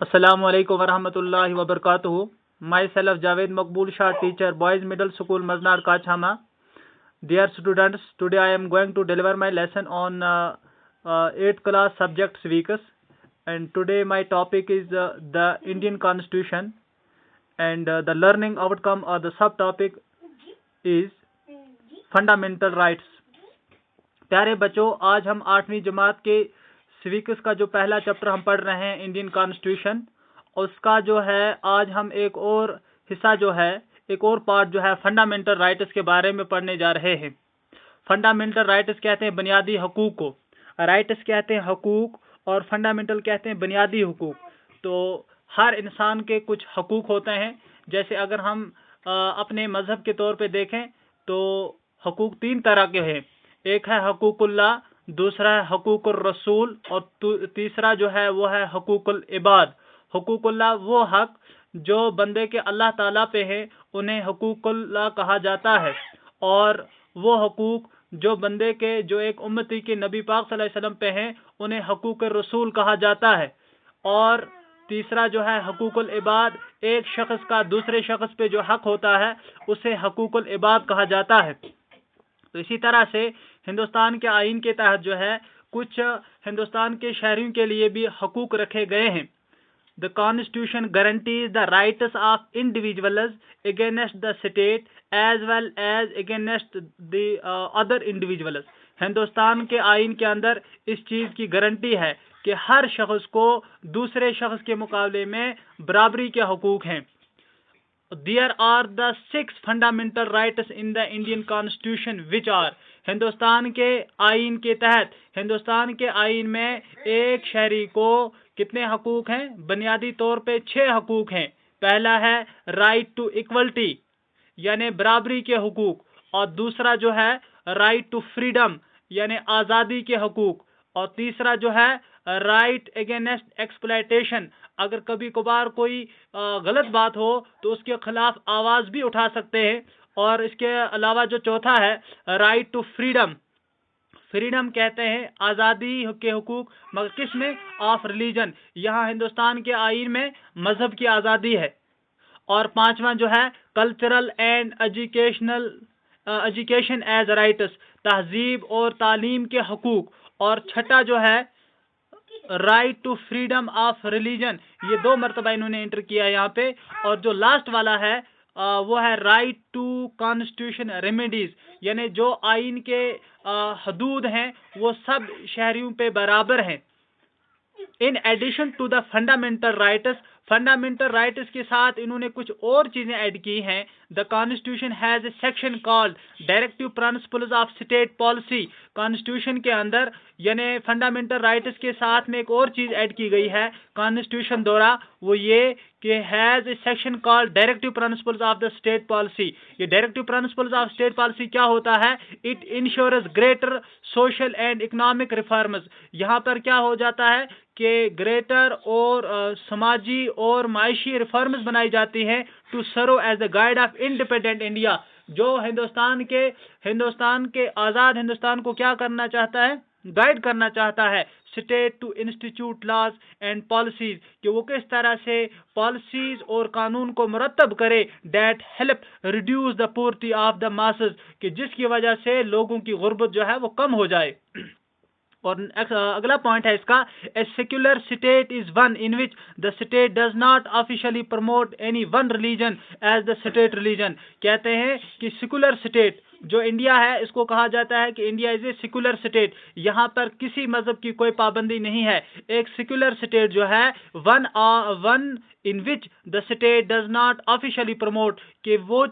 Assalamu alaikum warahmatullahi wabarakatuh. Myself Javed Makbul Shah, teacher, Boys Middle School, Maznar Kachhama. Dear students, today I am going to deliver my lesson on 8th class subject civics. And today my topic is the Indian Constitution. And the learning outcome or the subtopic is fundamental rights. प्यारे बच्चों, आज हम 8वीं जमात के civics का जो पहला chapter हम पढ़ रहे हैं इंडियन कॉन्स्टिट्यूशन, उसका जो है आज हम एक और हिस्सा जो है, एक और पार्ट जो है फंडामेंटल राइट्स के बारे में पढ़ने जा रहे हैं। फंडामेंटल राइट्स कहते हैं बुनियादी हकूक को, राइट्स कहते हैं हकूक और फंडामेंटल कहते हैं बुनियादी हकूक। तो हर इंसान के कुछ हकूक होते हैं। जैसे अगर हम अपने मज़हब के तौर पे देखें तो हकूक 3 तरह के हैं। एक है हकूकुल्लाह, दूसरा है हकूकुर रसूल और तीसरा जो है वो है हकूकुल इबाद। हकूकुल्लाह वो हक जो बंदे के अल्लाह ताला पे है, उन्हें हकूकुल्लाह कहा जाता है। और वो हकूक जो बंदे के जो एक उम्मती के नबी पाक सल्लल्लाहु अलैहि वसल्लम पे हैं, उन्हें हकूक रसूल कहा जाता है। और तीसरा जो है हकूकुल इबाद, एक शख्स का दूसरे शख्स पे जो हक होता है उसे हकूकुल इबाद कहा जाता है। तो इसी तरह से हिंदुस्तान के आइन के तहत जो है कुछ हिंदुस्तान के शहरियों के लिए भी हकूक रखे गए हैं। The constitution guarantees the rights of individuals against the state as well as against the other individuals. Hindustan के आइन के अंदर इस चीज़ की गारंटी है कि हर शख्स को दूसरे शख्स के मुकाबले में बराबरी के हकूक हैं। There are the 6 fundamental rights in the Indian Constitution which are Hindustan के आइन के तहत, हिंदुस्तान के आइन में एक शहरी को कितने हकूक हैं? बुनियादी तौर पे 6 हकूक हैं। पहला है राइट टू इक्वलिटी यानी बराबरी के हकूक, और दूसरा जो है राइट टू फ्रीडम यानी आज़ादी के हकूक, और तीसरा जो है राइट अगेंस्ट एक्सप्लॉयटेशन, अगर कभी कभार कोई गलत बात हो तो उसके खिलाफ आवाज़ भी उठा सकते हैं। और इसके अलावा जो चौथा है राइट टू फ्रीडम, फ्रीडम कहते हैं आज़ादी के हुकूक, मगर किस में? Of religion. यहाँ हिंदुस्तान के आइन में मज़हब की आज़ादी है। और पांचवा जो है cultural and educational rights, तहजीब और तालीम के हकूक। और छठा जो है right to freedom of religion, ये 2 मरतबा इन्होंने एंटर किया यहाँ पे। और जो लास्ट वाला है वो है राइट टू कॉन्स्टिट्यूशन रेमेडीज, यानी जो आइन के हदूद हैं वो सब शहरियों पे बराबर हैं। In addition to the fundamental rights के साथ इन्होंने कुछ और चीजें ऐड की हैं। The constitution has a section called directive principles of state policy. Constitution के अंदर यानी फंडामेंटल राइट्स के साथ में एक और चीज ऐड की गई है कॉन्स्टिट्यूशन द्वारा, वो ये कि has a section called directive principles of the state policy. ये directive principles of state policy क्या होता है? It ensures greater social and economic reforms. यहाँ पर क्या हो जाता है कि ग्रेटर और समाजी और माशी रिफॉर्म्स बनाई जाती हैं to serve as the guide of independent India. जो हिंदुस्तान के आज़ाद हिंदुस्तान को क्या करना चाहता है? गाइड करना चाहता है। State to institute laws and policies, कि वो किस तरह से पॉलिसीज और कानून को मुरतब करे that help reduce the poverty of the masses, कि जिसकी वजह से लोगों की गुर्बत जो है वो कम हो जाए। और अगला पॉइंट है इसका, a secular state is one in which the state does not officially promote any one religion as the state religion. कहते हैं कि सेक्युलर स्टेट जो इंडिया है इसको कहा जाता है कि India is a secular state. यहाँ पर किसी मजहब की कोई पाबंदी नहीं है। एक सेक्युलर स्टेट जो है one in which the state does not officially promote, कि वो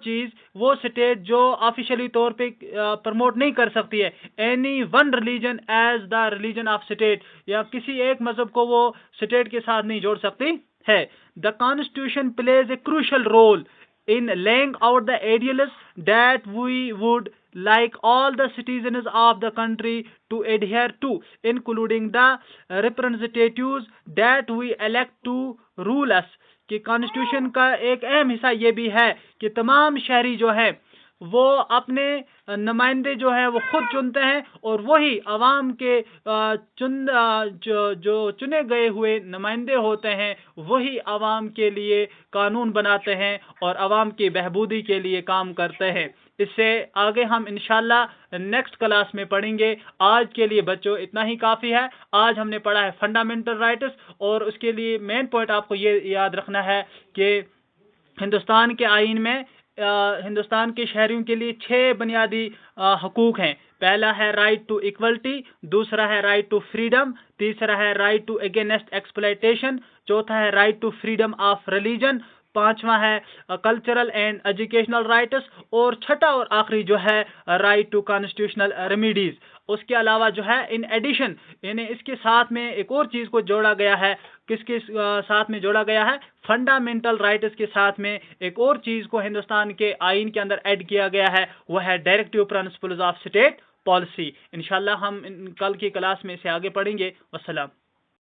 स्टेट जो ऑफिशियली तौर पे प्रमोट नहीं कर सकती है any one religion as the religion of state, या किसी एक मजहब को वो स्टेट के साथ नहीं जोड़ सकती है। The constitution plays a crucial role in laying out the ideals that we would like all the citizens of the country to adhere to, including the representatives that we elect to rule us। कि constitution का एक अहम हिस्सा ये भी है कि तमाम शहरी जो है وہ اپنے نمائندے جو ہے وہ خود چنتے ہیں، اور وہی عوام کے جو چنے گئے ہوئے نمائندے ہوتے ہیں وہی عوام کے لیے قانون بناتے ہیں اور عوام کی بہبودی کے لیے کام کرتے ہیں۔ اس سے آگے ہم انشاءاللہ نیکسٹ کلاس میں پڑھیں گے۔ آج کے لیے بچوں اتنا ہی کافی ہے۔ آج ہم نے پڑھا ہے فنڈامنٹل رائٹس، اور اس کے لیے مین پوائنٹ آپ کو یہ یاد رکھنا ہے کہ ہندوستان کے آئین میں ہندوستان کے شہریوں کے لیے 6 بنیادی حقوق ہیں۔ پہلا ہے رائٹ ٹو ایکولٹی، دوسرا ہے رائٹ ٹو فریڈم، تیسرا ہے رائٹ ٹو اگینسٹ ایکسپلائٹیشن، چوتھا ہے right to freedom of religion, پانچواں ہے کلچرل اینڈ ایجوکیشنل رائٹس، اور چھٹا اور آخری جو ہے رائٹ ٹو کانسٹیٹیوشنل ریمیڈیز۔ اس کے علاوہ جو ہے ان ایڈیشن یعنی اس کے ساتھ میں ایک اور چیز کو جوڑا گیا ہے۔ کس کے ساتھ میں جوڑا گیا ہے؟ فنڈامنٹل رائٹس کے ساتھ میں ایک اور چیز کو ہندوستان کے آئین کے اندر ایڈ کیا گیا ہے، وہ ہے directive principles of state policy. انشاءاللہ ہم کل کی کلاس میں اسے آگے پڑھیں گے۔ والسلام۔